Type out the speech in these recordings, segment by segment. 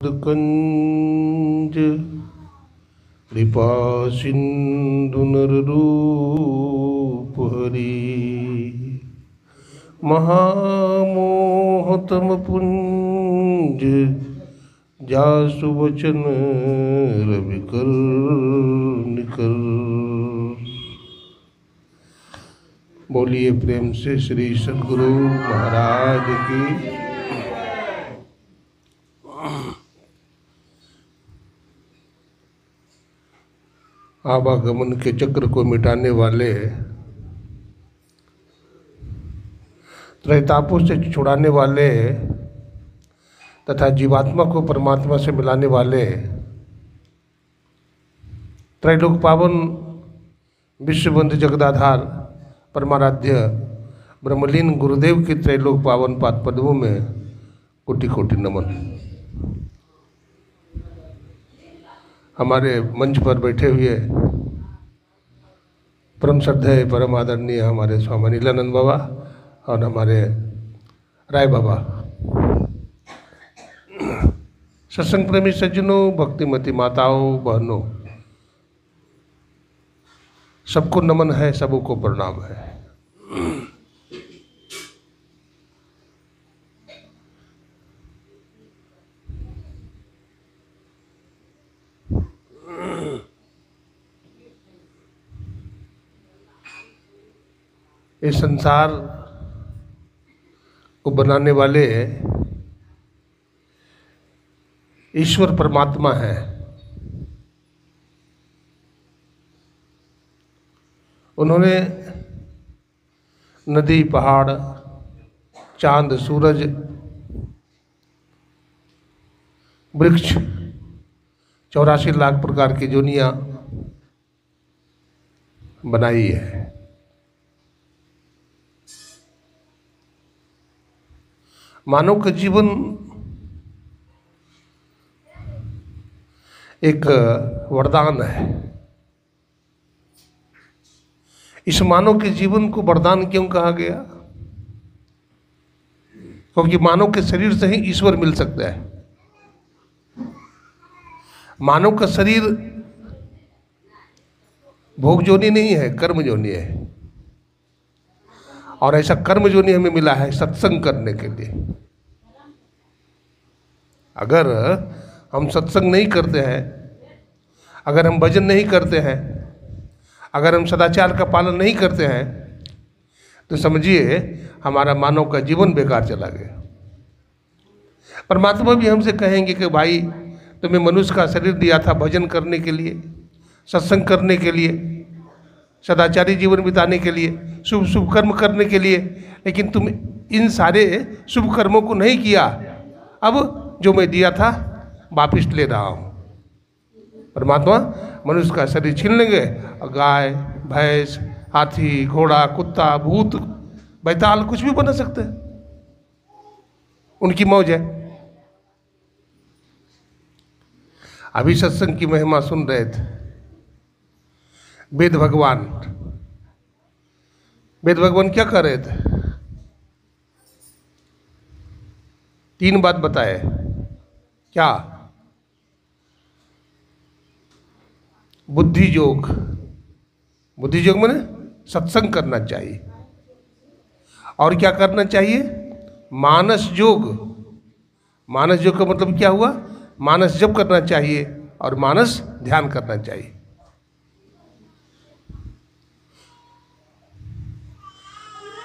कंज कृपा सिंधु नररूप हरि महामोहतम पुंज जासु वचन रविकर निकर। बोलिए प्रेम से श्री सद्गुरु महाराज की। आवागमन के चक्र को मिटाने वाले, त्रैतापों से छुड़ाने वाले तथा जीवात्मा को परमात्मा से मिलाने वाले त्रैलोक पावन विश्वबंधु जगदाधार परमाराध्य ब्रह्मलीन गुरुदेव के त्रैलोक पावन पाद पद्मों में कोटि कोटि नमन। हमारे मंच पर बैठे हुए परम श्रद्धेय परम आदरणीय हमारे स्वामी नीलानंद बाबा और हमारे राय बाबा, सत्संग प्रेमी सज्जनों, भक्तिमती माताओं बहनों, सबको नमन है, सबको प्रणाम है। इस संसार को बनाने वाले ईश्वर परमात्मा है। उन्होंने नदी, पहाड़, चांद, सूरज, वृक्ष, 84 लाख प्रकार की जोनियां बनाई है। मानव का जीवन एक वरदान है। इस मानव के जीवन को वरदान क्यों कहा गया? क्योंकि मानव के शरीर से ही ईश्वर मिल सकता है। मानव का शरीर भोग जोनी नहीं है, कर्म जोनी है। और ऐसा कर्म जोनी हमें मिला है सत्संग करने के लिए। अगर हम सत्संग नहीं करते हैं, अगर हम भजन नहीं करते हैं, अगर हम सदाचार का पालन नहीं करते हैं, तो समझिए हमारा मानव का जीवन बेकार चला गया। परमात्मा भी हमसे कहेंगे कि भाई तुम्हें मनुष्य का शरीर दिया था भजन करने के लिए, सत्संग करने के लिए, सदाचारी जीवन बिताने के लिए, शुभ शुभ कर्म करने के लिए, लेकिन तुम इन सारे शुभ कर्मों को नहीं किया। अब जो मैं दिया था वापिस ले रहा हूँ। परमात्मा मनुष्य का शरीर छीन लेंगे और गाय, भैंस, हाथी, घोड़ा, कुत्ता, भूत, बैताल कुछ भी बना सकते हैं। उनकी मौज है। अभी सत्संग की महिमा सुन रहे थे। वेद भगवान क्या कर रहे थे? 3 बात बताए। क्या? बुद्धि योग माने सत्संग करना चाहिए। और क्या करना चाहिए? मानस योग का मतलब क्या हुआ? मानस जप करना चाहिए और मानस ध्यान करना चाहिए।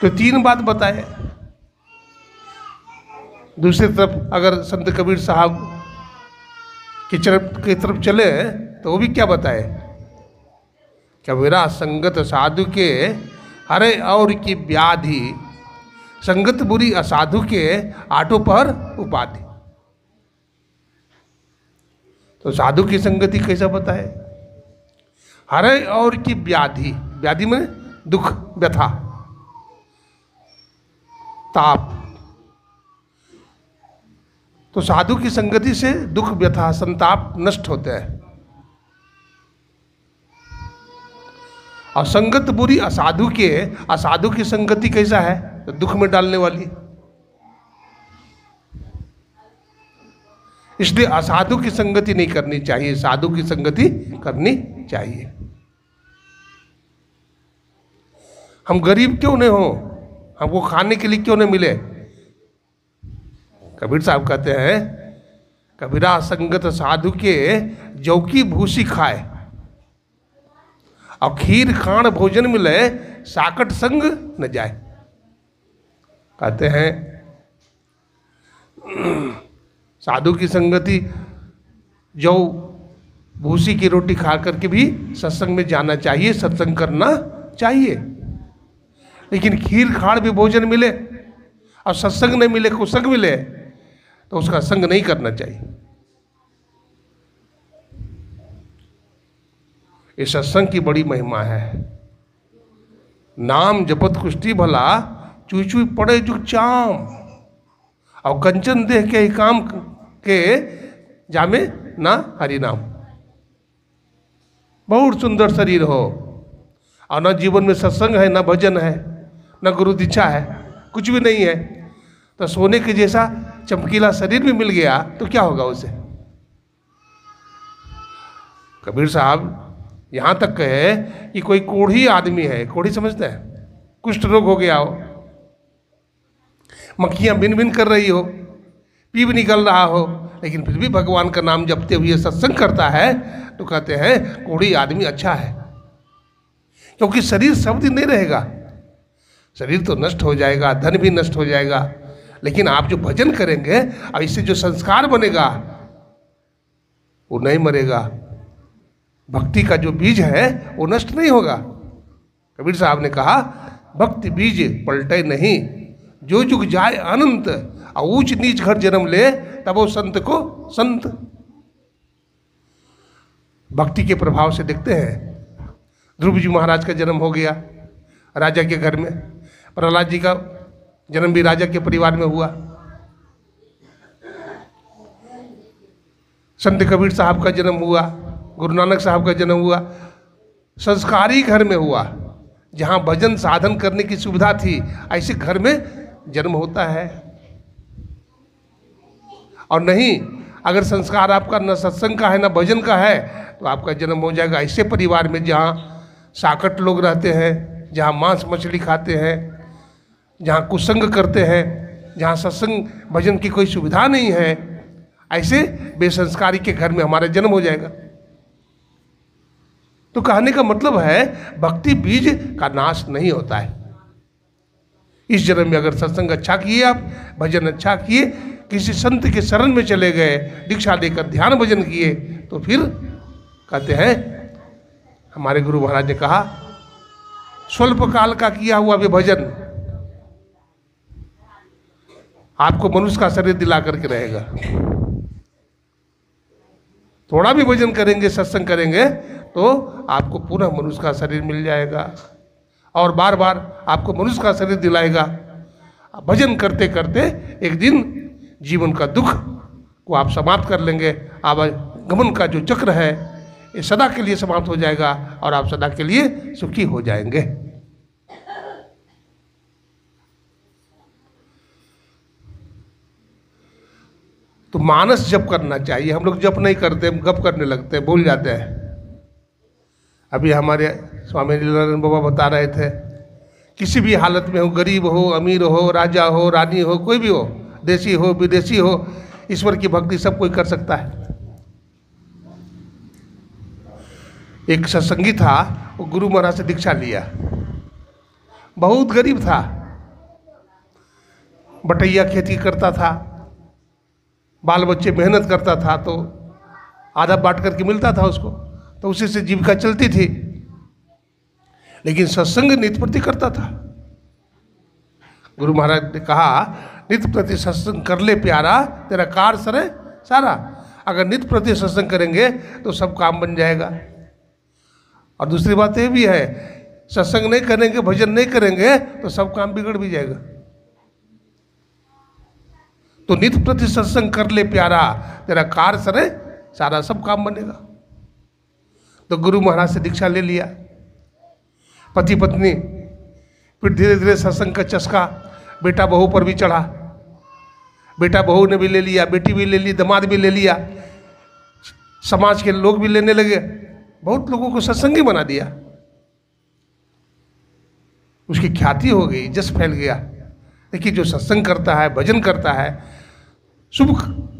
तो 3 बात बताए। दूसरी तरफ अगर संत कबीर साहब की तरफ चले तो वो भी क्या बताए? कबीरा संगत साधु के हरे और की व्याधि, संगत बुरी असाधु के आटो पर उपाधि। तो साधु की संगति कैसा बताए? हरे और की व्याधि में दुख, व्यथा, ताप। तो साधु की संगति से दुख, व्यथा, संताप नष्ट होते हैं। और संगत बुरी असाधु की संगति कैसा है? तो दुख में डालने वाली। इसलिए असाधु की संगति नहीं करनी चाहिए, साधु की संगति करनी चाहिए। हम गरीब क्यों नहीं हो, हमको खाने के लिए क्यों नहीं मिले? कबीर साहब कहते हैं, कबीरा संगत साधु के जौ की भूसी खाए, और खीर खाण भोजन मिले साकट संग न जाए। कहते हैं साधु की संगति, जौ भूसी की रोटी खा करके भी सत्संग में जाना चाहिए, सत्संग करना चाहिए। लेकिन खीर खाड़ भी भोजन मिले और सत्संग नहीं मिले, कुसंग मिले, तो उसका संग नहीं करना चाहिए। ये सत्संग की बड़ी महिमा है। नाम जपत कुष्टी भला, चुई चुई पड़े जुग चाम, और कंचन देह के ही काम के जामे ना हरि नाम। बहुत सुंदर शरीर हो और न जीवन में सत्संग है, न भजन है, न गुरु दीक्षा है, कुछ भी नहीं है, तो सोने के जैसा चमकीला शरीर भी मिल गया तो क्या होगा उसे? कबीर साहब यहाँ तक कहे कि कोई कोढ़ी आदमी है, कोढ़ी समझते हैं, कुष्ठ रोग हो गया हो, मक्खियाँ बिन बिन कर रही हो, पीप निकल रहा हो, लेकिन फिर भी भगवान का नाम जपते हुए सत्संग करता है, तो कहते हैं कोढ़ी आदमी अच्छा है। क्योंकि शरीर सब दिन नहीं रहेगा, शरीर तो नष्ट हो जाएगा, धन भी नष्ट हो जाएगा, लेकिन आप जो भजन करेंगे और इससे जो संस्कार बनेगा वो नहीं मरेगा। भक्ति का जो बीज है वो नष्ट नहीं होगा। कबीर साहब ने कहा, भक्ति बीज पलटे नहीं, जो जुग जाए अनंत, और ऊंच नीच घर जन्म ले, तब वो संत को संत। भक्ति के प्रभाव से देखते हैं, ध्रुव जी महाराज का जन्म हो गया राजा के घर में, प्रहलाद जी का जन्म भी राजा के परिवार में हुआ, संत कबीर साहब का जन्म हुआ, गुरु नानक साहब का जन्म हुआ, संस्कारी घर में हुआ, जहाँ भजन साधन करने की सुविधा थी, ऐसे घर में जन्म होता है। और नहीं, अगर संस्कार आपका न सत्संग का है न भजन का है, तो आपका जन्म हो जाएगा ऐसे परिवार में जहाँ साकट लोग रहते हैं, जहाँ मांस मछली खाते हैं, जहाँ कुसंग करते हैं, जहाँ सत्संग भजन की कोई सुविधा नहीं है, ऐसे बेसंस्कारी के घर में हमारा जन्म हो जाएगा। तो कहने का मतलब है, भक्ति बीज का नाश नहीं होता है। इस जन्म में अगर सत्संग अच्छा किए, आप भजन अच्छा किए, किसी संत के शरण में चले गए, दीक्षा लेकर ध्यान भजन किए, तो फिर कहते हैं, हमारे गुरु महाराज ने कहा, स्वल्प काल का किया हुआ भी भजन आपको मनुष्य का शरीर दिला करके रहेगा। थोड़ा भी भजन करेंगे, सत्संग करेंगे, तो आपको पुनः मनुष्य का शरीर मिल जाएगा, और बार बार आपको मनुष्य का शरीर दिलाएगा। भजन करते करते एक दिन जीवन का दुख को आप समाप्त कर लेंगे। आवागमन का जो चक्र है ये सदा के लिए समाप्त हो जाएगा, और आप सदा के लिए सुखी हो जाएंगे। तो मानस जप करना चाहिए। हम लोग जप नहीं करते, हम गप करने लगते हैं, भूल जाते हैं। अभी हमारे स्वामी लीलानंद बाबा बता रहे थे, किसी भी हालत में हो, गरीब हो, अमीर हो, राजा हो, रानी हो, कोई भी हो, देशी हो, विदेशी हो, ईश्वर की भक्ति सब कोई कर सकता है। एक सत्संगी था, वो गुरु महाराज से दीक्षा लिया, बहुत गरीब था, बटैया खेती करता था, बाल बच्चे मेहनत करता था, तो आधा बांट करके मिलता था उसको, तो उसी से जीविका चलती थी। लेकिन सत्संग नित्य प्रति करता था। गुरु महाराज ने कहा, नित्य प्रति सत्संग कर ले प्यारा, तेरा कार सरे सारा। अगर नित्य प्रति सत्संग करेंगे तो सब काम बन जाएगा। और दूसरी बात ये भी है, सत्संग नहीं करेंगे, भजन नहीं करेंगे, तो सब काम बिगड़ भी जाएगा। तो नित्य प्रति सत्संग कर ले प्यारा, तेरा कार सरे सारा, सब काम बनेगा। तो गुरु महाराज से दीक्षा ले लिया, पति पत्नी, फिर धीरे धीरे सत्संग का चस्का बेटा बहू पर भी चढ़ा। बेटा बहू ने भी ले लिया, बेटी भी ले ली, दामाद भी ले लिया, समाज के लोग भी लेने लगे, बहुत लोगों को सत्संगी बना दिया। उसकी ख्याति हो गई, जस फैल गया। देखिए, जो सत्संग करता है, भजन करता है, शुभ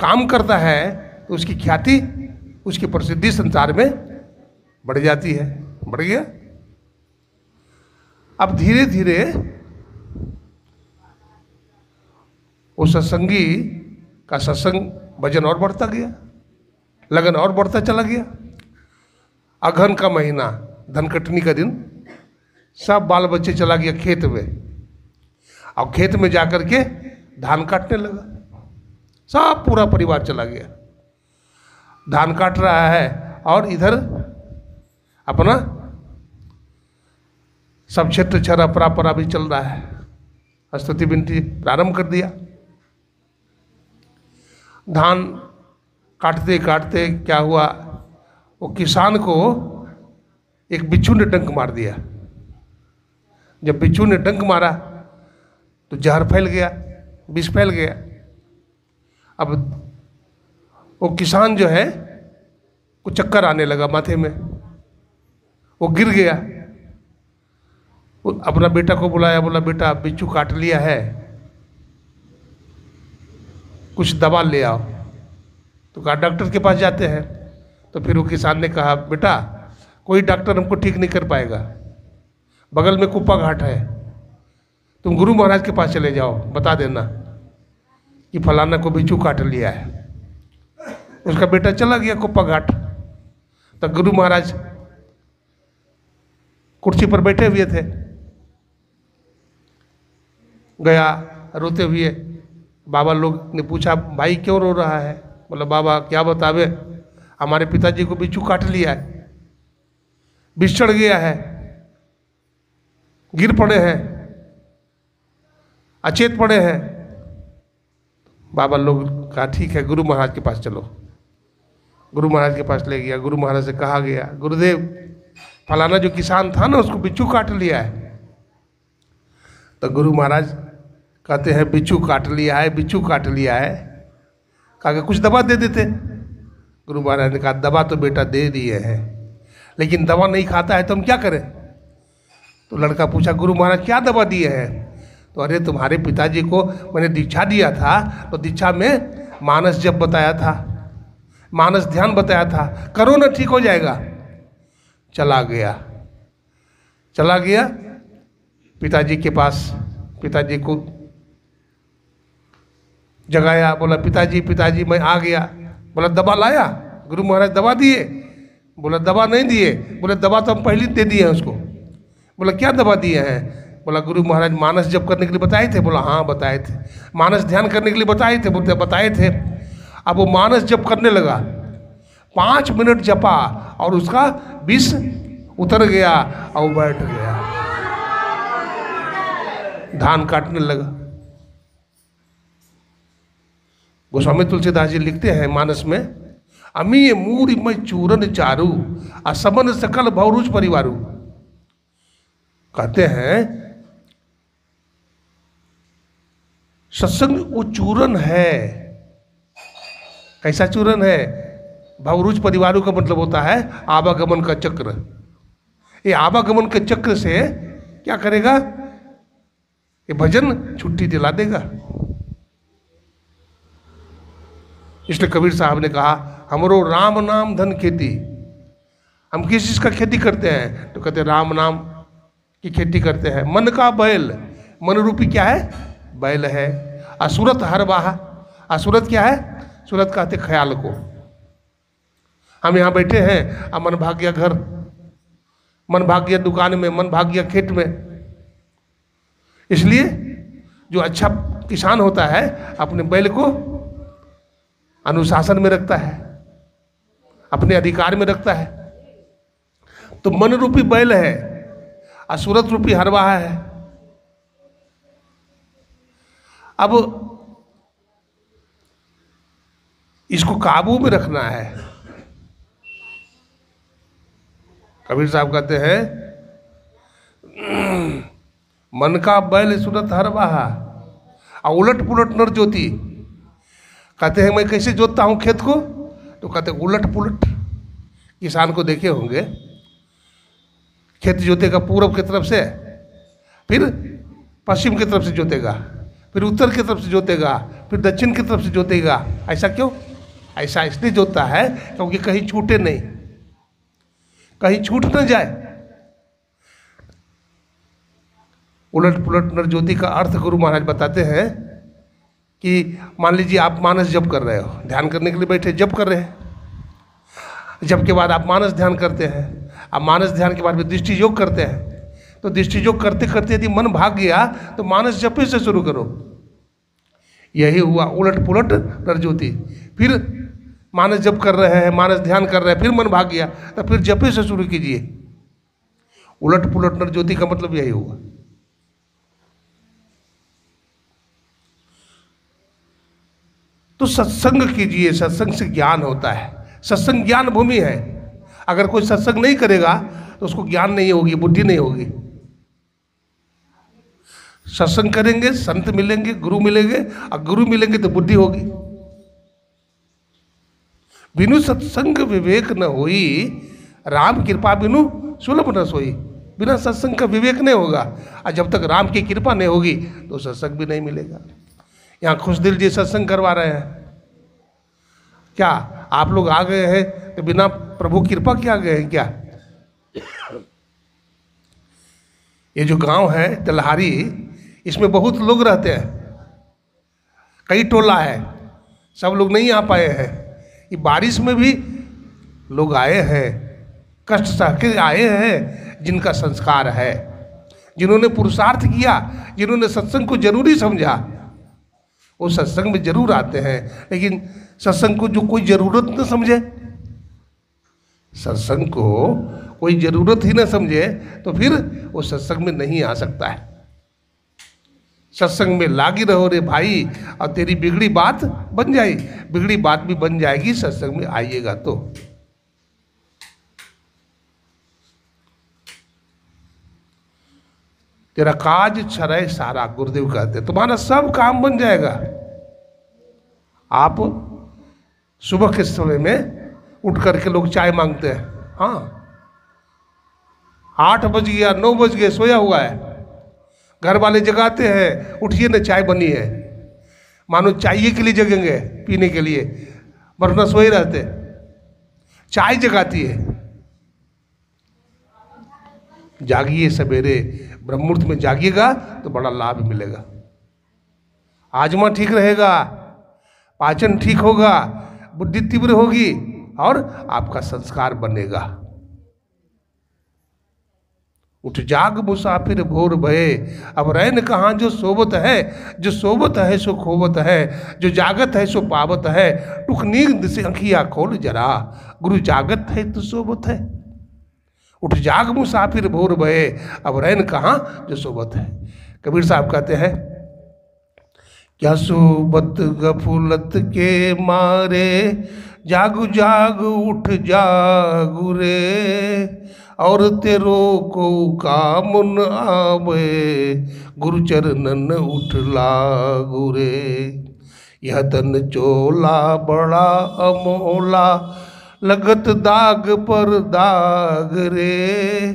काम करता है, तो उसकी ख्याति, उसकी प्रसिद्धि संसार में बढ़ जाती है। बढ़ गया। अब धीरे धीरे वो सत्संगी का सत्संग भजन और बढ़ता गया, लगन और बढ़ता चला गया। अगहन का महीना, धनकटनी का दिन, सब बाल बच्चे चला गया खेत में, और खेत में जाकर के धान काटने लगा। सब पूरा परिवार चला गया, धान काट रहा है, और इधर अपना सब क्षेत्र छरा परा भी चल रहा है। स्तुति विनती प्रारंभ कर दिया। धान काटते काटते क्या हुआ, वो किसान को एक बिच्छू ने डंक मार दिया। जब बिच्छू ने डंक मारा तो जहर फैल गया, विष फैल गया। अब वो किसान जो है, को चक्कर आने लगा माथे में, वो गिर गया। वो अपना बेटा को बुलाया, बोला बेटा बिच्छू काट लिया है, कुछ दवा ले आओ। तो कहा डॉक्टर के पास जाते हैं। तो फिर वो किसान ने कहा बेटा कोई डॉक्टर हमको ठीक नहीं कर पाएगा, बगल में कुप्पा घाट है, तुम गुरु महाराज के पास चले जाओ, बता देना कि फलाना को बिच्छू काट लिया है। उसका बेटा चला गया कुप्पा घाट। तब गुरु महाराज कुर्सी पर बैठे हुए थे। गया रोते हुए, बाबा लोग ने पूछा भाई क्यों रो रहा है? बोला बाबा क्या बतावे, हमारे पिताजी को बिच्छू काट लिया है, विष चढ़ गया है, गिर पड़े हैं, अचेत पड़े हैं। बाबा लोग कहा ठीक है गुरु महाराज के पास चलो। गुरु महाराज के पास ले गया। गुरु महाराज से कहा गया गुरुदेव फलाना जो किसान था ना उसको बिच्छू काट लिया है। तो गुरु महाराज कहते हैं बिच्छू काट लिया है, बिच्छू काट लिया है, कहा कुछ दवा दे देते। गुरु महाराज ने कहा दवा तो बेटा दे दिए हैं, लेकिन दवा नहीं खाता है तो हम क्या करें? तो लड़का पूछा गुरु महाराज क्या दवा दिए हैं? तो अरे तुम्हारे पिताजी को मैंने दीक्षा दिया था, तो दीक्षा में मानस जप बताया था, मानस ध्यान बताया था, करो ना ठीक हो जाएगा। चला गया पिताजी के पास, पिताजी को जगाया, बोला पिताजी पिताजी मैं आ गया। बोला दवा लाया? गुरु महाराज दवा दिए? बोला दवा नहीं दिए। बोले दवा तो हम पहले दे दिए हैं उसको। बोला क्या दवा दिए हैं? बोला गुरु महाराज मानस जप करने के लिए बताए थे। बोला हाँ बताए थे। मानस ध्यान करने के लिए बताए थे? बोलते बताए थे। अब वो मानस जप करने लगा, 5 मिनट जपा और उसका विष उतर गया और बैठ गया, धान काटने लगा। गोस्वामी तुलसीदास जी लिखते हैं मानस में, अमीय मूरी मैं चूरन चारू असमन सकल भवरुच परिवारू। कहते हैं सत्संग वो चूरन है। कैसा चूरन है? भवरुच परिवारों का मतलब होता है आवागमन का चक्र। ये आवागमन के चक्र से क्या करेगा? ये भजन छुट्टी दिला देगा। इसलिए कबीर साहब ने कहा हमरो राम नाम धन खेती। हम किस चीज का खेती करते हैं? तो कहते राम नाम की खेती करते हैं। मन का बैल, मन रूपी क्या है? बैल है। असुरत हर बाहा, असुरत क्या है? सूरत कहते ख्याल को। हम यहाँ बैठे हैं, अब मन भाग गया घर, मन भाग गया दुकान में, मन भाग गया खेत में। इसलिए जो अच्छा किसान होता है अपने बैल को अनुशासन में रखता है, अपने अधिकार में रखता है। तो मन रूपी बैल है, असुरत रूपी हरवाहा है। अब इसको काबू में रखना है। कबीर साहब कहते हैं मन का बैल सुरत हरवाहा और उलट पुलट नर ज्योति। कहते हैं मैं कैसे जोतता हूँ खेत को, तो कहते हैं उलट पुलट। किसान को देखे होंगे, खेत जोतेगा पूरब की तरफ से, फिर पश्चिम की तरफ से जोतेगा, फिर उत्तर की तरफ से जोतेगा, फिर दक्षिण की तरफ से जोतेगा। ऐसा क्यों? ऐसा इसलिए जोतता है क्योंकि कहीं छूटे नहीं, कहीं छूट न जाए। उलट पुलट नरज्योति का अर्थ गुरु महाराज बताते हैं कि मान लीजिए आप मानस जप कर रहे हो, ध्यान करने के लिए बैठे, जप कर रहे हैं, जप के बाद आप मानस ध्यान करते हैं, आप मानस ध्यान के बाद भी दृष्टि योग करते हैं। तो दृष्टि योग करते करते यदि मन भाग गया तो मानस जपे से शुरू करो। यही हुआ उलट पुलट नरज्योति। फिर मानस जप कर रहे हैं, मानस ध्यान कर रहे हैं, फिर मन भाग गया तो फिर जपे से शुरू कीजिए। उलट पुलट नरज्योति का मतलब यही हुआ। तो सत्संग कीजिए, सत्संग से ज्ञान होता है। सत्संग ज्ञान भूमि है। अगर कोई सत्संग नहीं करेगा तो उसको ज्ञान नहीं होगी, बुद्धि नहीं होगी। सत्संग करेंगे, संत मिलेंगे, गुरु मिलेंगे, और गुरु मिलेंगे तो बुद्धि होगी। बिनु सत्संग विवेक न होई, राम कृपा बिनु सुलभ न सोई। बिना सत्संग का विवेक नहीं होगा, और जब तक राम की कृपा नहीं होगी तो सत्संग भी नहीं मिलेगा। यहाँ खुशदिल जी सत्संग करवा रहे हैं, क्या आप लोग आ गए हैं तो बिना प्रभु कृपा के आ गए हैं क्या? ये जो गांव है तिलहारी, इसमें बहुत लोग रहते हैं, कई टोला है, सब लोग नहीं आ पाए हैं। ये बारिश में भी लोग आए हैं, कष्ट सह के आए हैं, जिनका संस्कार है, जिन्होंने पुरुषार्थ किया, जिन्होंने सत्संग को जरूरी समझा, वो सत्संग में जरूर आते हैं। लेकिन सत्संग को जो कोई जरूरत न समझे, सत्संग को कोई जरूरत ही न समझे, तो फिर वो सत्संग में नहीं आ सकता है। सत्संग में लागी रहो रे भाई, और तेरी बिगड़ी बात बन जाएगी। बिगड़ी बात भी बन जाएगी सत्संग में आइएगा तो। तेरा काज छरय सारा, गुरुदेव कहते, तुम्हारा सब काम बन जाएगा। आप सुबह के समय में उठ करके लोग चाय मांगते हैं, हाँ 8 बज गया, 9 बज गए, सोया हुआ है, घर वाले जगाते हैं, उठिए ना चाय बनी है। मानो चाहिए के लिए जगेंगे, पीने के लिए, वरना सोए रहते। चाय जगाती है। जागिए सवेरे, ब्रह्मुहूर्त में जागिएगा तो बड़ा लाभ मिलेगा। आजमा ठीक रहेगा, पाचन ठीक होगा, बुद्धि तीव्र होगी, और आपका संस्कार बनेगा। उठ जाग मुसाफिर भोर भये, अब रैन कहाँ जो सोबत है। जो सोबत है सो खोबत है, जो जागत है सो पावत है। टुक नींद से अंखिया खोल जरा, गुरु जागत है तो सोबत है। उठ जाग मुसाफिर भोर भये, अब रैन कहाँ जो सोबत है। कबीर साहब कहते हैं, क्या सोबत गफुलत के मारे, जागु जागु उठ जागु रे। और तेरो को कामुन आवे, गुरु चरणन उठ लागु रे। यह तन चोला बड़ा अमोला, लगत दाग पर दाग रे।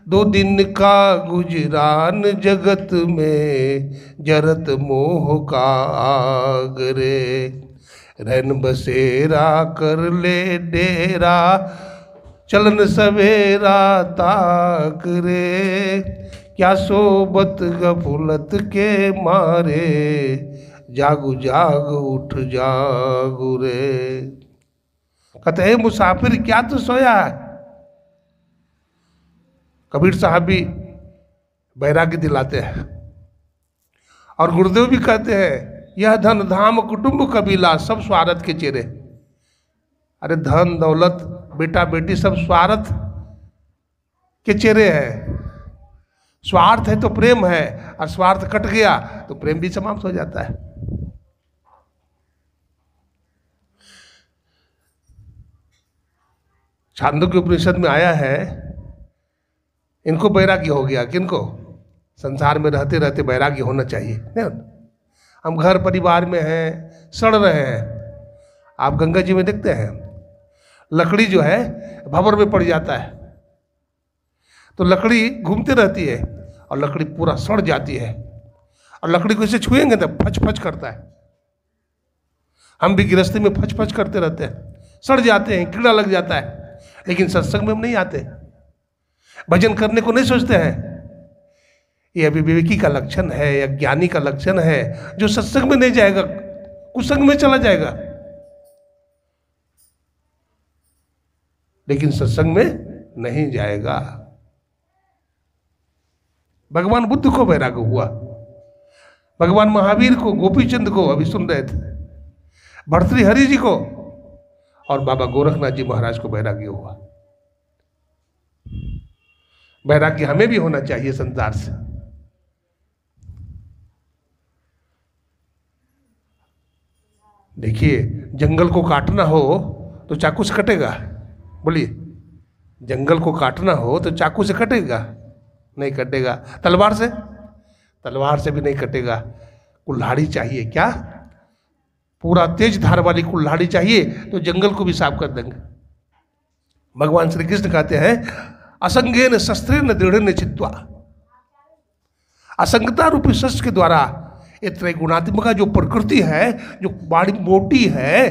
2 दिन का गुजरान जगत में, जरत मोह का आग रे। रैन बसेरा कर ले डेरा, चलन सवेरा ताक रे। क्या सोबत गफुलत के मारे, जागु जाग उठ जागु रे। कहते हैं मुसाफिर क्या तो सोया है। कबीर साहब भी बैरागी दिलाते हैं, और गुरुदेव भी कहते हैं, यह धन धाम कुटुंब कबीला, सब स्वार्थ के चेहरे। अरे धन दौलत बेटा बेटी सब स्वार्थ के चेहरे हैं। स्वार्थ है तो प्रेम है, और स्वार्थ कट गया तो प्रेम भी समाप्त हो जाता है। छांदोग्य उपनिषद में आया है, इनको बैरागी हो गया। किनको? संसार में रहते रहते बैरागी होना चाहिए। नहीं, हम घर परिवार में हैं, सड़ रहे हैं, आप गंगा जी में देखते हैं लकड़ी जो है भंवर में पड़ जाता है तो लकड़ी घूमती रहती है और लकड़ी पूरा सड़ जाती है, और लकड़ी को इसे छुएंगे तो फच फच करता है। हम भी गृहस्थी में फच फच करते रहते हैं, सड़ जाते हैं, कीड़ा लग जाता है, लेकिन सत्संग में हम नहीं आते, भजन करने को नहीं सोचते हैं। ये अविवेकी का लक्षण है या ज्ञानी का लक्षण है जो सत्संग में नहीं जाएगा, कुसंग में चला जाएगा, लेकिन सत्संग में नहीं जाएगा। भगवान बुद्ध को वैराग्य हुआ, भगवान महावीर को, गोपी चंद को अभी सुन रहे थे, भर्तृहरि जी को और बाबा गोरखनाथ जी महाराज को वैराग्य हुआ। वैराग्य हमें भी होना चाहिए संसार से। देखिए, जंगल को काटना हो तो चाकू से कटेगा, बोलिए, जंगल को काटना हो तो चाकू से कटेगा? नहीं कटेगा। तलवार से? तलवार से भी नहीं कटेगा। कुल्हाड़ी चाहिए, क्या पूरा तेज धार वाली कुल्हाड़ी चाहिए तो जंगल को भी साफ कर देंगे। भगवान श्री कृष्ण कहते हैं असंगेन शस्त्रेण दृढ़ेन चित्वा, असंगता रूपी शस्त्र के द्वारा ये त्रैगुणात्मिका जो प्रकृति है, जो बड़ी मोटी है,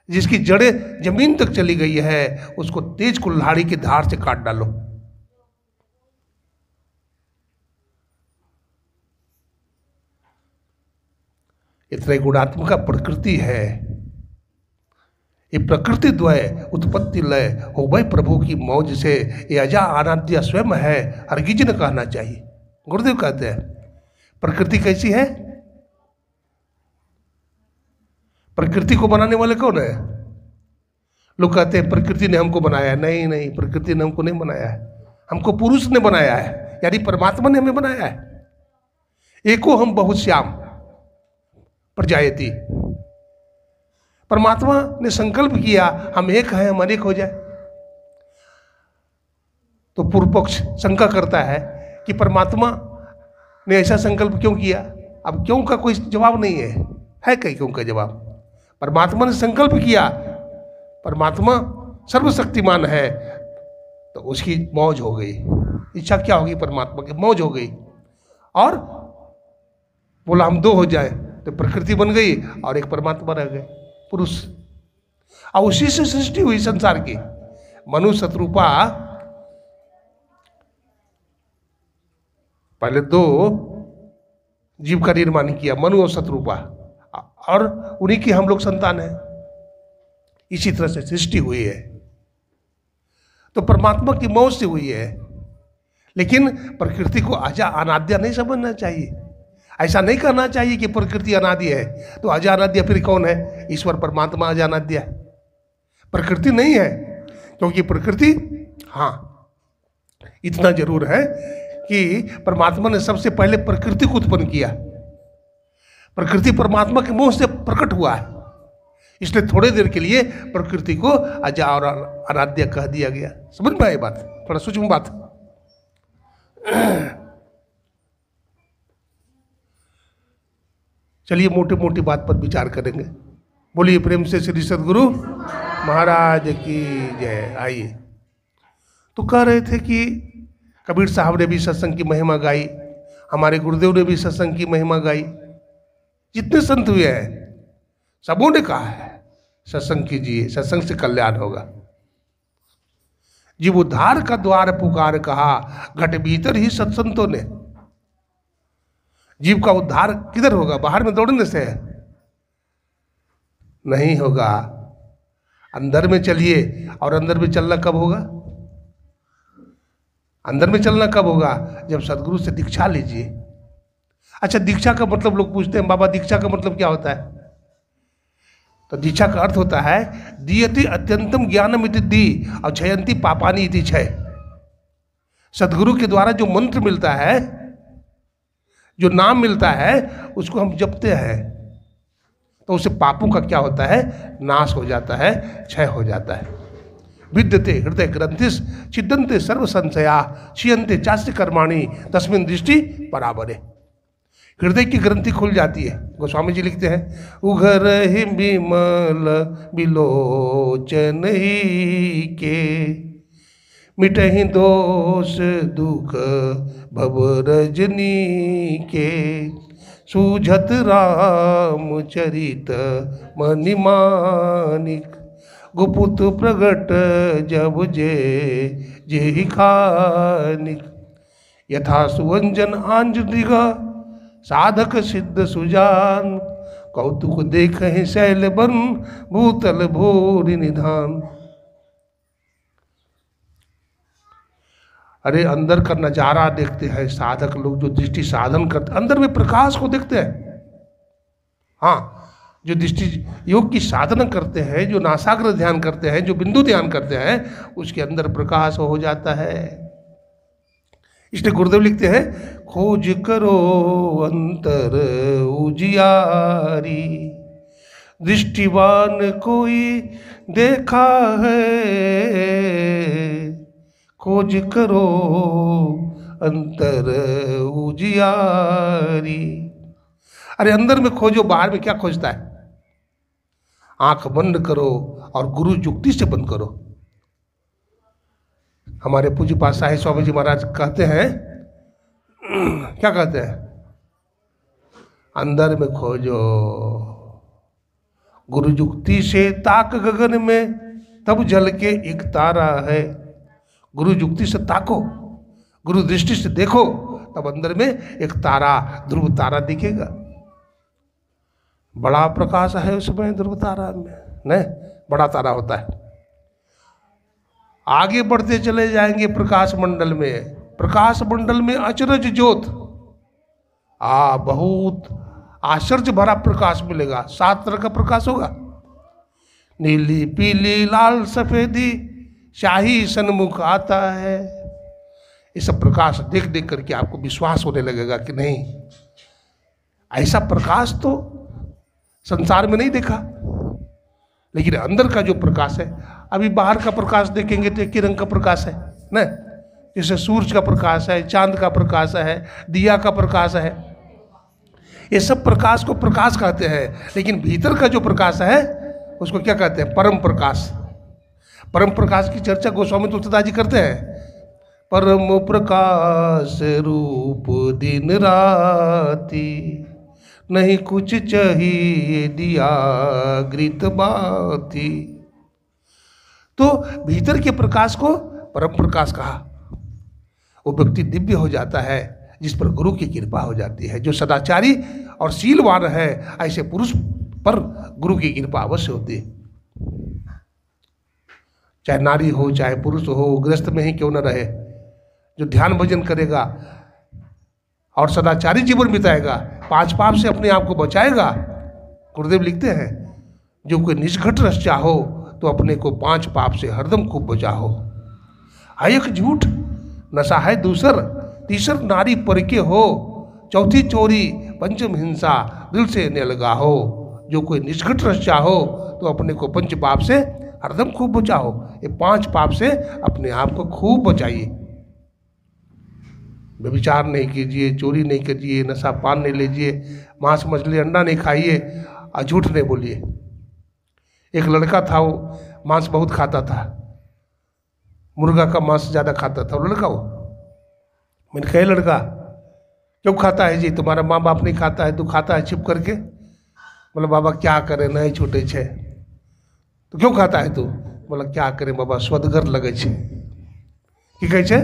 जिसकी जड़ें जमीन तक चली गई है, उसको तेज कुल्हाड़ी की धार से काट डालो। ये त्रैगुणात्मिका प्रकृति है, ये प्रकृति द्वय उत्पत्ति लय हो भाई प्रभु की मौज से ये अजा अनाद्य स्वयं है, हरगिज न कहना चाहिए। गुरुदेव कहते हैं प्रकृति कैसी है? प्रकृति को बनाने वाले कौन है? लोग कहते हैं प्रकृति ने हमको बनाया। नहीं नहीं, प्रकृति ने हमको नहीं बनाया है, हमको पुरुष ने बनाया है, यानी परमात्मा ने हमें बनाया है। एको हम बहुश्याम प्रजायति, परमात्मा ने संकल्प किया हम एक हैं, हम अनेक हो जाए। तो पूर्व पक्ष शंका करता है कि परमात्मा ने ऐसा संकल्प क्यों किया? अब क्यों का कोई जवाब नहीं है कहीं क्यों का जवाब? परमात्मा ने संकल्प किया, परमात्मा सर्वशक्तिमान है, तो उसकी मौज हो गई। इच्छा क्या होगी? परमात्मा की मौज हो गई, और बोला हम दो हो जाए, तो प्रकृति बन गई और एक परमात्मा रह गए, पुरुष। और उसी से सृष्टि हुई संसार की। मनु शत्रुपा पहले दो जीव का निर्माण किया, मनु और शत्रुपा, और उन्हीं की हम लोग संतान हैं। इसी तरह से सृष्टि हुई है, तो परमात्मा की मौज से हुई है। लेकिन प्रकृति को अजा अनाद्य नहीं समझना चाहिए। ऐसा नहीं करना चाहिए कि प्रकृति अनादि है तो अजा अनाद्य फिर कौन है? ईश्वर परमात्मा अजा अनाद्य है, प्रकृति नहीं है। क्योंकि प्रकृति, हाँ इतना जरूर है कि परमात्मा ने सबसे पहले प्रकृति को उत्पन्न किया। प्रकृति परमात्मा के मुंह से प्रकट हुआ है, इसलिए थोड़े देर के लिए प्रकृति को अजा और अनाद्य कह दिया गया। समझ में आई बात? थोड़ा सूक्ष्म बात। चलिए मोटी मोटी बात पर विचार करेंगे। बोलिए प्रेम से श्री सद्गुरु महाराज की जय। आइए, तो कह रहे थे कि कबीर साहब ने भी सत्संग की महिमा गाई, हमारे गुरुदेव ने भी सत्संग की महिमा गाई, जितने संत हुए हैं सबों ने कहा है सत्संग कीजिए, सत्संग से कल्याण होगा। जीव उद्धार का द्वार पुकार कहा, घट भीतर ही सत्संतों ने। जीव का उद्धार किधर होगा? बाहर में दौड़ने से नहीं होगा, अंदर में चलिए। और अंदर में चलना कब होगा? अंदर में चलना कब होगा? जब सदगुरु से दीक्षा लीजिए। अच्छा, दीक्षा का मतलब लोग पूछते हैं बाबा दीक्षा का मतलब क्या होता है? तो दीक्षा का अर्थ होता है दीयति अत्यंतम ज्ञानम इति दी और क्षयंती पापानी इति क्षय। सदगुरु के द्वारा जो मंत्र मिलता है, जो नाम मिलता है, उसको हम जपते हैं तो उससे पापों का क्या होता है? नाश हो जाता है, क्षय हो जाता है। विद्यते हृदय ग्रंथिस छिदन्ते सर्व संशया क्षीयन्ते चास्य कर्माणि तस्मिन् दृष्टि बराबरे। हृदय की ग्रंथि खुल जाती है। गोस्वामी जी लिखते हैं, उघर ही बिमल बिलोचन ही के, मिटहि दोष दुख भव रजनी के, सूझत राम चरित मणिमानिक, गुपुत प्रगट जब जे खानिक, यथा सुवंजन आंजदिगा साधक सिद्ध सुजान, कौतुक देख शैल बन भूतल भूरि निधान। अरे अंदर का नजारा देखते हैं साधक लोग, जो दृष्टि साधन करते अंदर में प्रकाश को देखते हैं। हाँ, जो दृष्टि योग की साधना करते हैं, जो नासाग्र ध्यान करते हैं, जो बिंदु ध्यान करते हैं, उसके अंदर प्रकाश हो जाता है। इसलिए गुरुदेव लिखते हैं, खोज करो अंतर उजियारी, दृष्टिवान कोई देखा है, खोज करो अंतर उजियारी। अरे अंदर में खोजो, बाहर में क्या खोजता है? आंख बंद करो और गुरु युक्ति से बंद करो। हमारे पूज्य पातशाही स्वामी जी महाराज कहते हैं, क्या कहते हैं? अंदर में खोजो, गुरु युक्ति से ताक गगन में, तब जल के एक तारा है। गुरु युक्ति से ताको, गुरु दृष्टि से देखो, तब अंदर में एक तारा, ध्रुव तारा दिखेगा। बड़ा प्रकाश है उसमें, ध्रुव तारा में नहीं, बड़ा तारा होता है। आगे बढ़ते चले जाएंगे प्रकाश मंडल में, प्रकाश मंडल में अचरज ज्योत, बहुत आश्चर्य भरा प्रकाश मिलेगा। 7 तरह का प्रकाश होगा, नीली पीली लाल सफेदी शाही सन्मुख आता है। ये सब प्रकाश देख देख करके आपको विश्वास होने लगेगा कि नहीं, ऐसा प्रकाश तो संसार में नहीं देखा। लेकिन अंदर का जो प्रकाश है, अभी बाहर का प्रकाश देखेंगे तो एक ही रंग का प्रकाश है ना, जैसे सूरज का प्रकाश है, चांद का प्रकाश है, दिया का प्रकाश है, ये सब प्रकाश को प्रकाश कहते हैं। लेकिन भीतर का जो प्रकाश है उसको क्या कहते हैं? परम प्रकाश। परम प्रकाश की चर्चा गोस्वामी तुलसीदास जी करते हैं। परम प्रकाश रूप दिन राती, नहीं कुछ चाहिए दिया घृत बाती। तो भीतर के प्रकाश को परम प्रकाश कहा। वो व्यक्ति दिव्य हो जाता है जिस पर गुरु की कृपा हो जाती है। जो सदाचारी और शीलवान है, ऐसे पुरुष पर गुरु की कृपा अवश्य होती है। चाहे नारी हो चाहे पुरुष हो, गृहस्थ में ही क्यों न रहे, जो ध्यान भजन करेगा और सदाचारी जीवन बिताएगा, 5 पाप से अपने आप को बचाएगा। गुरुदेव लिखते हैं, जो कोई निष्घट रस चाहो तो अपने को 5 पाप से हरदम खूब बचाओ। एक झूठ, नशा है दूसर, तीसर नारी परके हो, चौथी चोरी, पंचम हिंसा, दिल से न लगा हो। जो कोई निष्घट रस चाहो तो अपने को 5 पाप से हरदम खूब बचाओ। ये 5 पाप से अपने आप को खूब बचाइए। व्यभिचार नहीं कीजिए, चोरी नहीं कीजिए, नशा पान नहीं लीजिए, मांस मछली अंडा नहीं खाइए और झूठ नहीं बोलिए। एक लड़का था, वो मांस बहुत खाता था, मुर्गा का मांस ज़्यादा खाता था वो लड़का। वो मैंने कहा, लड़का क्यों खाता है जी? तुम्हारा माँ बाप नहीं खाता है, तू खाता है छिप करके? बोला, बाबा क्या करे, नहीं छूटे छे। तो क्यों खाता है तू? बोला, क्या करे बाबा, स्वदगर लगे छे। की कहै छै?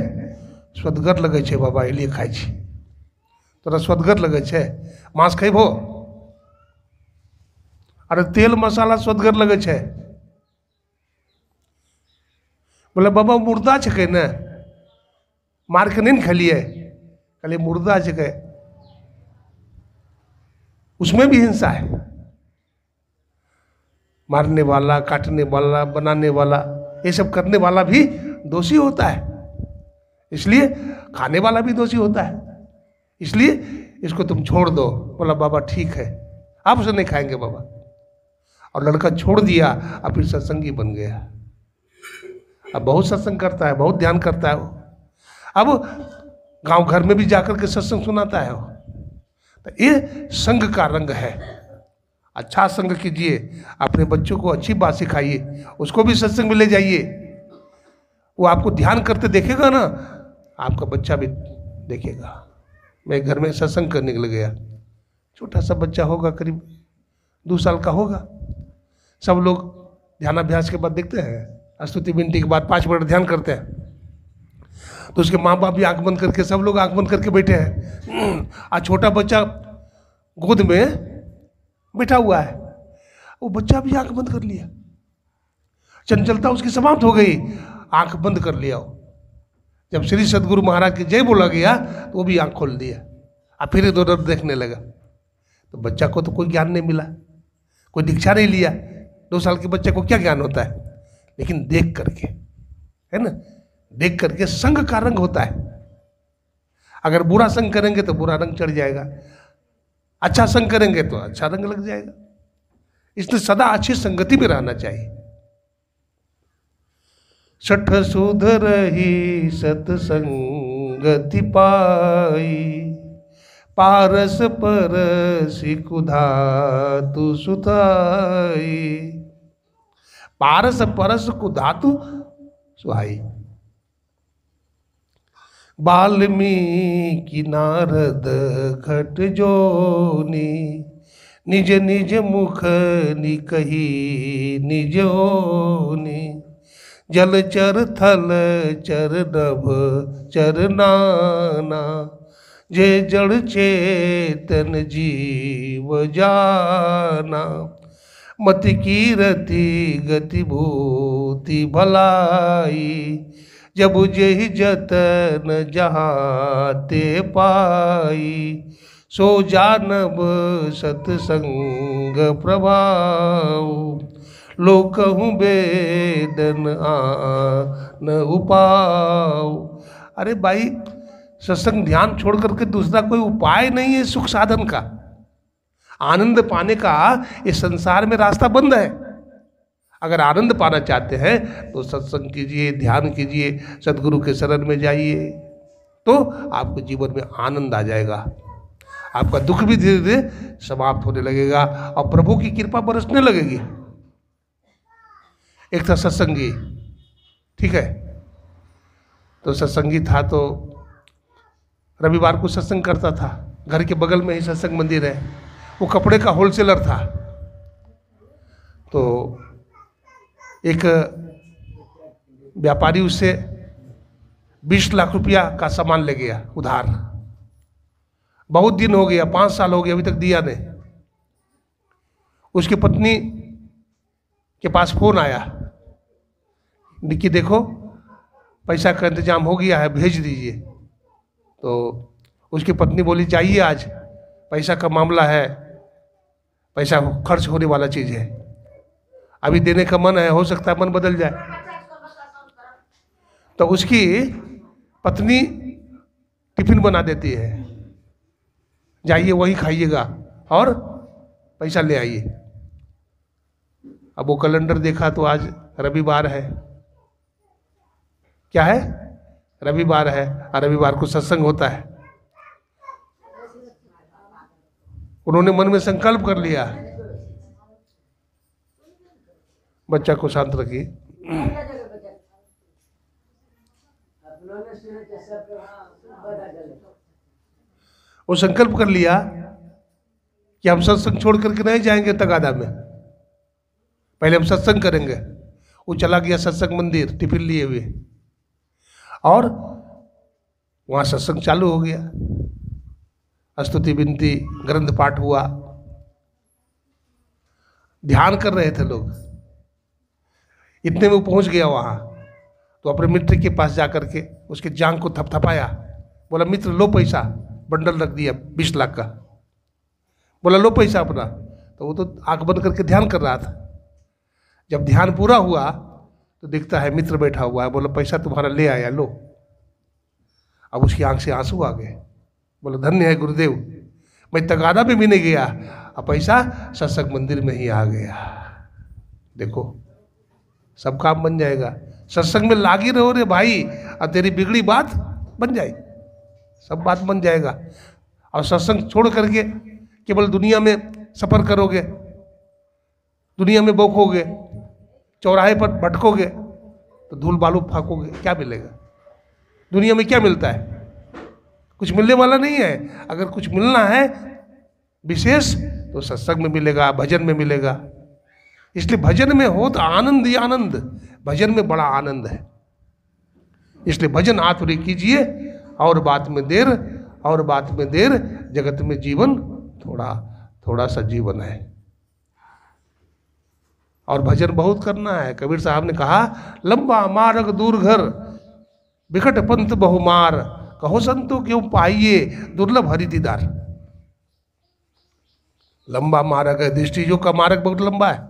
स्वदगर लगे छे बाबा, एलिए खाइ छी। तोरा स्वदगर लगे छे, मांस खैबो? अरे तेल मसाला स्वदगर लगे छे। बोले, बाबा मुर्दा छे ने, मार के नहीं खलिए? कहलिए मुर्दा छे, उसमें भी हिंसा है। मारने वाला, काटने वाला, बनाने वाला, ये सब करने वाला भी दोषी होता है, इसलिए खाने वाला भी दोषी होता है, इसलिए इसको तुम छोड़ दो। बोला, बाबा ठीक है, आप उसे नहीं खाएंगे बाबा। और लड़का छोड़ दिया, अब फिर सत्संगी बन गया। अब बहुत सत्संग करता है, बहुत ध्यान करता है वो। अब गांव घर में भी जाकर के सत्संग सुनाता है वो। तो ये संग का रंग है। अच्छा संग कीजिए, अपने बच्चों को अच्छी बात सिखाइए, उसको भी सत्संग में ले जाइए। वो आपको ध्यान करते देखेगा ना, आपका बच्चा भी देखेगा। मैं घर में सत्संग करने के लिए गया, छोटा सा बच्चा होगा, करीब 2 साल का होगा। सब लोग ध्यानाभ्यास के बाद देखते हैं, स्तुति विनती के बाद 5 मिनट ध्यान करते हैं, तो उसके माँ बाप भी आंख बंद करके, सब लोग आंख बंद करके बैठे हैं। आज छोटा बच्चा गोद में बैठा हुआ है, वो बच्चा भी आंख बंद कर लिया, चंचलता उसकी समाप्त हो गई, आंख बंद कर लिया। जब श्री सद्गुरु महाराज की जय बोला गया तो वो भी आंख खोल दिया, अब फिर इधर उधर देखने लगा। तो बच्चा को तो कोई ज्ञान नहीं मिला, कोई दीक्षा नहीं लिया। 2 साल के बच्चे को क्या ज्ञान होता है? लेकिन देख करके, है ना, देख करके संग का रंग होता है। अगर बुरा संग करेंगे तो बुरा रंग चढ़ जाएगा, अच्छा संग करेंगे तो अच्छा रंग लग जाएगा। इसलिए सदा अच्छी संगति में रहना चाहिए। सठ सुध रही सतसंगति पाई, पारस परसि कुधातु सुताई। पारस परस कुधातु सुहाई। वाल्मीकि नारद खट जोनी, निज निज मुख निकही निजोनी। जलचर थल चर नभ चर नाना, जे जड़ चेतन जीव जाना। मति कीरति गति भूति भलाई, जब जेहि जतन जहाँ ते पाई। सो जानब सतसंग प्रभाव, लोकहु वेदन आन उपाव। अरे भाई, सत्संग ध्यान छोड़ करके दूसरा कोई उपाय नहीं है सुख साधन का। आनंद पाने का इस संसार में रास्ता बंद है। अगर आनंद पाना चाहते हैं तो सत्संग कीजिए, ध्यान कीजिए, सद्गुरु के शरण में जाइए, तो आपको जीवन में आनंद आ जाएगा। आपका दुख भी धीरे धीरे समाप्त होने लगेगा और प्रभु की कृपा बरसने लगेगी। एक था सत्संगी, ठीक है, तो सत्संगी था तो रविवार को सत्संग करता था। घर के बगल में ही सत्संग मंदिर है। वो कपड़े का होलसेलर था। तो एक व्यापारी उससे 20 लाख रुपया का सामान ले गया उधार। बहुत दिन हो गया, 5 साल हो गया, अभी तक दिया नहीं। उसकी पत्नी के पास फोन आया कि देखो पैसा का इंतजाम हो गया है, भेज दीजिए। तो उसकी पत्नी बोली चाहिए आज, पैसा का मामला है, पैसा खर्च होने वाला चीज़ है, अभी देने का मन है, हो सकता है मन बदल जाए। तो उसकी पत्नी टिफिन बना देती है, जाइए वही खाइएगा और पैसा ले आइए। अब वो कैलेंडर देखा तो आज रविवार है। क्या है? रविवार है, और रविवार को सत्संग होता है। उन्होंने मन में संकल्प कर लिया, बच्चा को शांत रखिए। वो संकल्प कर लिया कि हम सत्संग छोड़ करके नहीं जाएंगे तगादा में, पहले हम सत्संग करेंगे। वो चला गया सत्संग मंदिर टिफिन लिए हुए, और वहाँ सत्संग चालू हो गया। स्तुति विनती ग्रंथ पाठ हुआ, ध्यान कर रहे थे लोग। इतने में वो पहुँच गया वहाँ, तो अपने मित्र के पास जाकर के उसके जांग को थपथपाया, बोला मित्र लो पैसा, बंडल रख दिया 20 लाख का। बोला लो पैसा अपना। तो वो तो आंख बंद करके ध्यान कर रहा था। जब ध्यान पूरा हुआ तो दिखता है मित्र बैठा हुआ है। बोला पैसा तुम्हारा ले आया, लो। अब उसकी आंख से आंसू आ गए। बोला धन्य है गुरुदेव, मैं तगादा में भी नहीं गया, अब पैसा सत्संग मंदिर में ही आ गया। देखो सब काम बन जाएगा। सत्संग में लागी रहो रे भाई, और तेरी बिगड़ी बात बन जाएगी, सब बात बन जाएगा। और सत्संग छोड़ करके केवल दुनिया में सफर करोगे, दुनिया में बौखोगे, चौराहे पर भटकोगे तो धूल बालू फाकोगे, क्या मिलेगा? दुनिया में क्या मिलता है? कुछ मिलने वाला नहीं है। अगर कुछ मिलना है विशेष तो सत्संग में मिलेगा, भजन में मिलेगा। इसलिए भजन में हो तो आनंद ही आनंद, भजन में बड़ा आनंद है। इसलिए भजन आतुरी कीजिए, और बात में देर, और बात में देर, जगत में जीवन थोड़ा थोड़ा सा जीवन है। और भजन बहुत करना है। कबीर साहब ने कहा, लंबा मार्ग दूर घर, विकट पंथ बहुमार, कहो संतो क्यों पाइए दुर्लभ हरि दीदार। लंबा मार्ग है, दृष्टिजों का मार्ग बहुत लंबा है।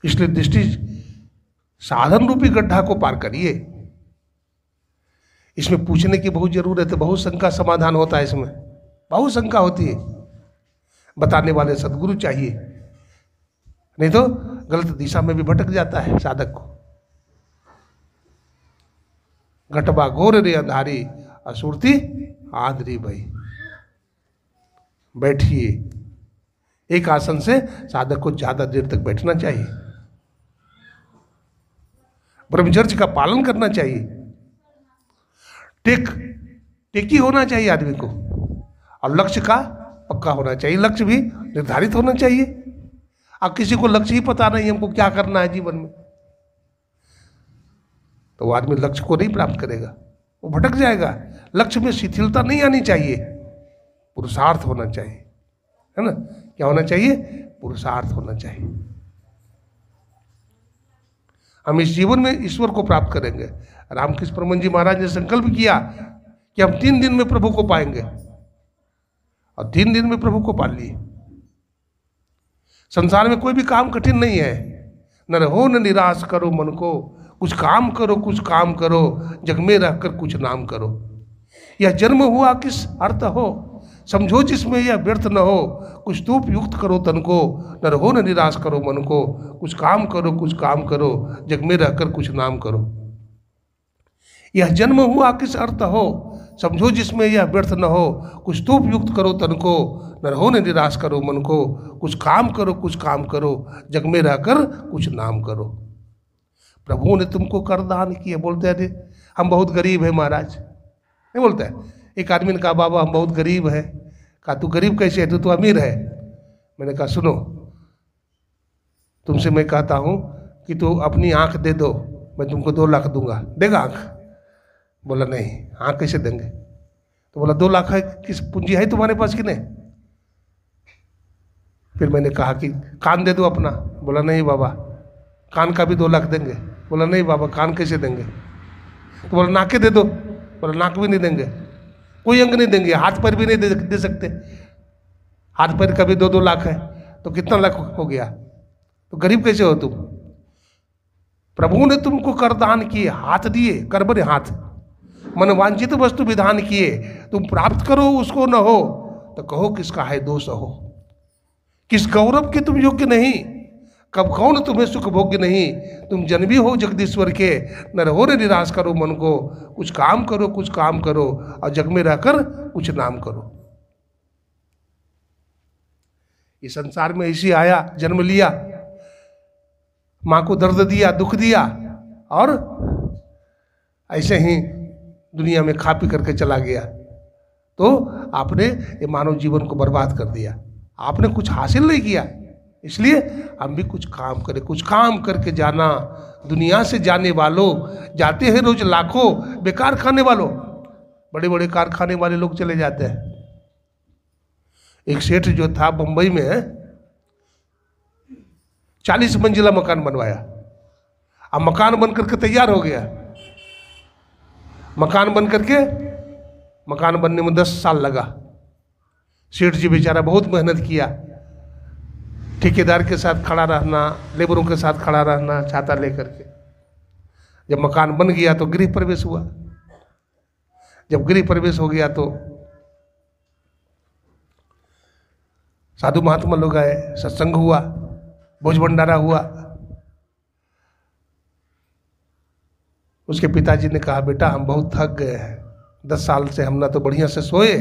इसलिए दृष्टि साधन रूपी गड्ढा को पार करिए। इसमें पूछने की बहुत जरूरत है, बहुत शंका समाधान होता है, इसमें बहुत शंका होती है। बताने वाले सदगुरु चाहिए, नहीं तो गलत दिशा में भी भटक जाता है साधक को। घटबा घोर रे अंधारी, असुरती आदरी भई। बैठिए, एक आसन से साधक को ज्यादा देर तक बैठना चाहिए। ब्रह्मचर्य का पालन करना चाहिए। टेकी होना चाहिए आदमी को, और लक्ष्य का पक्का होना चाहिए। लक्ष्य भी निर्धारित होना चाहिए। अब किसी को लक्ष्य ही पता नहीं हमको क्या करना है जीवन में, तो वो आदमी लक्ष्य को नहीं प्राप्त करेगा, वो भटक जाएगा। लक्ष्य में शिथिलता नहीं आनी चाहिए, पुरुषार्थ होना चाहिए, है ना? क्या होना चाहिए? पुरुषार्थ होना चाहिए। हम इस जीवन में ईश्वर को प्राप्त करेंगे। रामकृष्ण परमहंस जी महाराज ने संकल्प किया कि हम 3 दिन में प्रभु को पाएंगे, और 3 दिन में प्रभु को पा लिए। संसार में कोई भी काम कठिन नहीं है। न रहो न निराश करो मन को, कुछ काम करो, कुछ काम करो, जग में रहकर कुछ नाम करो। यह जन्म हुआ किस अर्थ हो, समझो जिसमें यह व्यर्थ न हो। कुछ तो उपयुक्त करो तन को, न रहो न निराश करो मन को। कुछ काम करो, कुछ काम करो, जग में रहकर कुछ नाम करो। यह जन्म हुआ किस अर्थ हो, समझो जिसमें यह व्यर्थ न हो। कुछ तो उपयुक्त करो तन को, न रहो न निराश करो मन को। कुछ काम करो, कुछ काम करो, जग में रहकर कुछ नाम करो। प्रभु ने तुमको कर दान किए। बोलते हैं हम बहुत गरीब है महाराज, नहीं बोलता है? एक आदमी ने कहा, बाबा हम बहुत गरीब है। कहा, तू गरीब कैसे है, तू तो अमीर है। मैंने कहा, सुनो, तुमसे मैं कहता हूँ कि तू अपनी आंख दे दो, मैं तुमको 2 लाख दूंगा। देगा आंख? बोला नहीं। आंख कैसे देंगे? तो बोला 2 लाख है, किस पूंजी है तुम्हारे पास कि नहीं? फिर मैंने कहा कि कान दे दो अपना। बोला नहीं बाबा, कान का भी 2 लाख देंगे। बोला नहीं बाबा, कान कैसे देंगे? तो बोला नाके दे दो। बोला नाक भी नहीं देंगे, कोई अंग नहीं देंगे, हाथ पैर भी नहीं दे सकते। हाथ पैर का भी 2-2 लाख है, तो कितना लाख हो गया? तो गरीब कैसे हो तुम? प्रभु ने तुमको कर दान किए, हाथ दिए, कर बने हाथ, मनवांछित वस्तु विधान किए। तुम प्राप्त करो उसको न हो, तो कहो किसका है दोष हो। किस गौरव के तुम योग्य नहीं, कब कौन तुम्हें सुख भोग्य नहीं। तुम जन्मी हो जगदीश्वर के, न रहो न निराश करो मन को। कुछ काम करो, कुछ काम करो, और जग में रहकर कुछ नाम करो। ये संसार में इसी आया, जन्म लिया, माँ को दर्द दिया, दुख दिया, और ऐसे ही दुनिया में खा पी करके चला गया। तो आपने ये मानव जीवन को बर्बाद कर दिया, आपने कुछ हासिल नहीं किया। इसलिए हम भी कुछ काम करें, कुछ काम करके जाना। दुनिया से जाने वालों, जाते हैं रोज लाखों, बेकार खाने वालों, बड़े बड़े कारखाने वाले लोग चले जाते हैं। एक सेठ जो था बंबई में, 40 मंजिला मकान बनवाया। अब मकान बन करके तैयार हो गया। मकान बन करके, मकान बनने में 10 साल लगा। सेठ जी बेचारा बहुत मेहनत किया, ठेकेदार के साथ खड़ा रहना, लेबरों के साथ खड़ा रहना, छाता लेकर के। जब मकान बन गया तो गृह प्रवेश हुआ। जब गृह प्रवेश हो गया तो साधु महात्मा लोग आए, सत्संग हुआ, भोज भंडारा हुआ। उसके पिताजी ने कहा, बेटा हम बहुत थक गए हैं, 10 साल से हम ना तो बढ़िया से सोए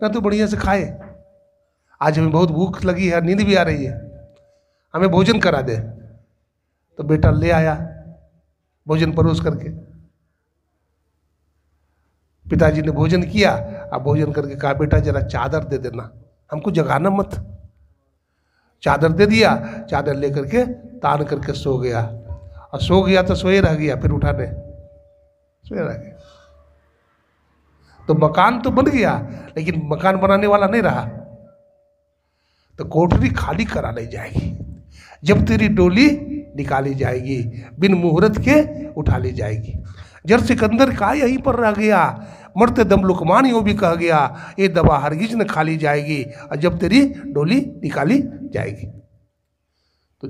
ना तो बढ़िया से खाए। आज हमें बहुत भूख लगी है, नींद भी आ रही है, हमें भोजन करा दे। तो बेटा ले आया भोजन परोस करके। पिताजी ने भोजन किया, अब भोजन करके कहा बेटा जरा चादर दे देना, हमको जगाना मत। चादर दे दिया, चादर लेकर के तान करके सो गया। और सो गया तो सोए रह गया, फिर उठाने सोए रह गया। तो मकान तो बन गया लेकिन मकान बनाने वाला नहीं रहा। तो कोठरी खाली करा नहीं जाएगी, जब तेरी डोली निकाली जाएगी, बिन मुहूर्त के उठा ली जाएगी। जर सिकंदर का यहीं पर रह गया, मरते दम लुकमान यूं भी कह गया, ये दवा हरगिज न खाली जाएगी, और जब तेरी डोली निकाली जाएगी। तो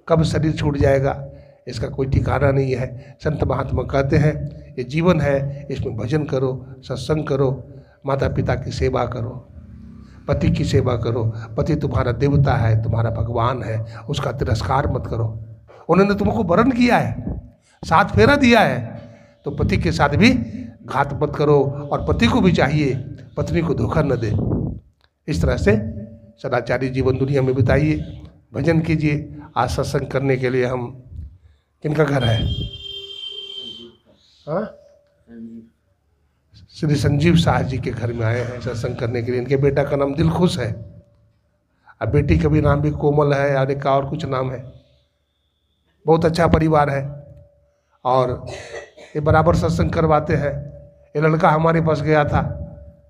कब शरीर छूट जाएगा इसका कोई ठिकाना नहीं है। संत महात्मा कहते हैं ये जीवन है, इसमें भजन करो, सत्संग करो, माता पिता की सेवा करो, पति की सेवा करो। पति तुम्हारा देवता है, तुम्हारा भगवान है, उसका तिरस्कार मत करो। उन्होंने तुमको वरण किया है, 7 फेरा दिया है, तो पति के साथ भी घात मत करो। और पति को भी चाहिए पत्नी को धोखा न दे। इस तरह से सदाचारी जीवन दुनिया में बिताइए, भजन कीजिए। आज सत्संग करने के लिए हम, किनका घर है? हाँ, श्री संजीव शाह जी के घर में आए हैं सत्संग करने के लिए। इनके बेटा का नाम दिलखुश है, अब बेटी का भी नाम भी कोमल है, और एक और कुछ नाम है। बहुत अच्छा परिवार है और ये बराबर सत्संग करवाते हैं। ये लड़का हमारे पास गया था,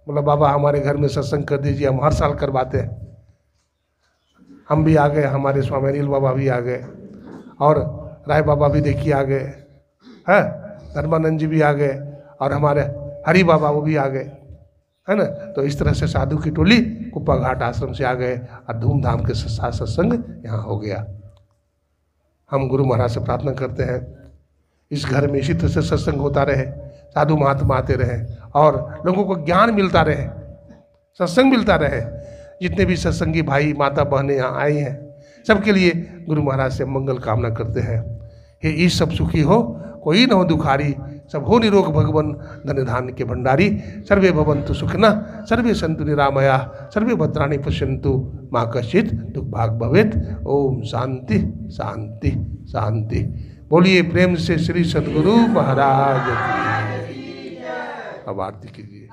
बोला बाबा हमारे घर में सत्संग कर दीजिए, हम हर साल करवाते हैं। हम भी आ गए, हमारे स्वामी अनिल बाबा भी आ गए, और राय बाबा भी देखिए आ गए हैं, धर्मानंद जी भी आ गए, और हमारे हरि बाबा वो भी आ गए, है ना। तो इस तरह से साधु की टोली कुप्पा घाट आश्रम से आ गए और धूमधाम के साथ सत्संग यहाँ हो गया। हम गुरु महाराज से प्रार्थना करते हैं इस घर में इसी तरह से सत्संग होता रहे, साधु महात्मा आते रहे और लोगों को ज्ञान मिलता रहे, सत्संग मिलता रहे। जितने भी सत्संगी भाई माता बहनें यहाँ आई हैं सबके लिए गुरु महाराज से मंगल कामना करते हैं। हे ईश सब सुखी हो, कोई न हो दुखारी, सब हो निरोग भगवन, धन धान्य के भंडारी। सर्वे भवन्तु सुखिनः, सर्वे सन्तु निरामयाः, सर्वे भद्राणि पश्यन्तु, मा कश्चित् दुःख भाग् भवेत्। ओम शांति शांति शांति। बोलिए प्रेम से श्री सद्गुरु महाराज की। अब आरती कीजिए।